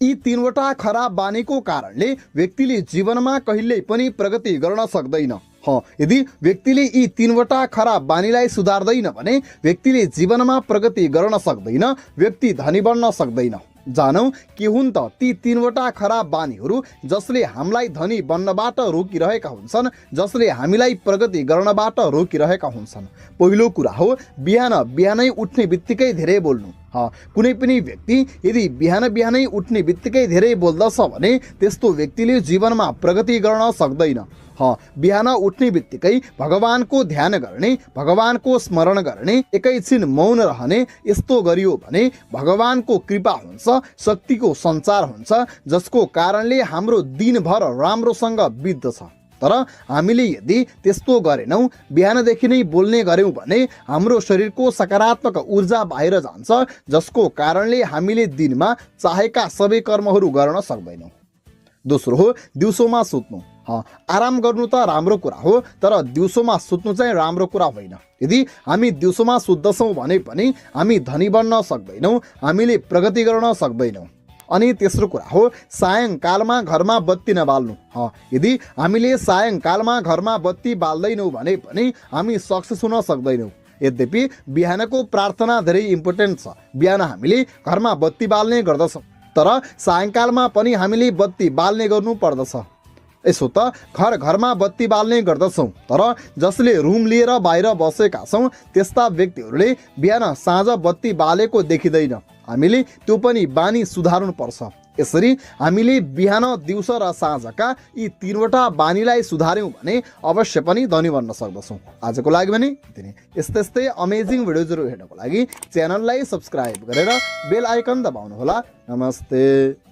यी तीनवटा खराब बानीको कारणले व्यक्तिले जीवनमा कहिल्यै पनि प्रगति गर्न सक्दैन। यदि व्यक्तिले यी तीनवटा खराब बानीलाई सुधार्दैन भने व्यक्तिले जीवनमा प्रगति गर्न सक्दैन, व्यक्ति धनी बन्न सक्दैन। जानौ के हुन् त ती तीनवटा खराब बानीहरू जसले हामीलाई धनी बन्नबाट रोकिरहेका हुन्छन्, जसले हामीलाई प्रगति गर्नबाट रोकिरहेका हुन्छन्। पहिलो कुरा हो बिहानै उठ्ने बित्तिकै धेरै बोल्नु। कुनै पनि व्यक्ति यदि बिहानै उठ्ने बित्तिकै धेरै बोल्दछ भने त्यस्तो व्यक्तिले जीवनमा प्रगति गर्न सक्दैन। बिहान उठ्ने बित्तिकै भगवानको ध्यान गर्ने, भगवानको स्मरण गर्ने, एकैछिन मौन रहने, यस्तो गरियो भने भगवानको कृपा हुन्छ, शक्तिको सञ्चार हुन्छ, जसको कारणले हाम्रो दिनभर राम्रोसँग बित्दछ। तर हामीले यदि त्यस्तो गरेनौँ, बिहानदेखि नै बोल्ने गऱ्यौँ भने हाम्रो शरीरको सकारात्मक ऊर्जा बाहिर जान्छ, जसको कारणले हामीले दिनमा चाहेका सबै कर्महरू गर्न सक्दैनौँ। दोस्रो हो दिउँसोमा सुत्नु। आराम गर्नु त राम्रो कुरा हो, तर दिउँसोमा सुत्नु चाहिँ राम्रो कुरा होइन। यदि हामी दिउँसोमा सुत्दछौँ भने पनि हामी धनी बन्न सक्दैनौँ, हामीले प्रगति गर्न सक्दैनौँ। अनि तेस्रो कुरा हो सायङ्कालमा घरमा बत्ती नबाल्नु। यदि हामीले सायङ्कालमा घरमा बत्ती बाल्दैनौँ भने पनि हामी सक्सेस हुन सक्दैनौँ। यद्यपि बिहानको प्रार्थना धेरै इम्पोर्टेन्ट छ। बिहान हामीले घरमा बत्ती बाल्ने गर्दछौँ, तर सायङ्कालमा पनि हामीले बत्ती बाल्ने गर्नु पर्दछ। यसो त घरमा बत्ती बाल्ने गर्दछौँ, तर जसले रुम लिएर बाहिर बसेका छौँ त्यस्ता व्यक्तिहरूले बिहान साँझ बत्ती बालेको देखिँदैन। हामीले त्यो पनि बानी सुधार्नु पर्छ। यसरी हामीले बिहान, दिउँसो र साँझका यी तीनवटा बानीलाई सुधार्यौँ भने अवश्य पनि धनी बन्न सक्दछौँ। आजको लागि भने यति नै। यस्तै अमेजिङ भिडियोजहरू हेर्नको लागि च्यानललाई सब्स्क्राइब गरेर बेल आइकन दबाउनुहोला। नमस्ते।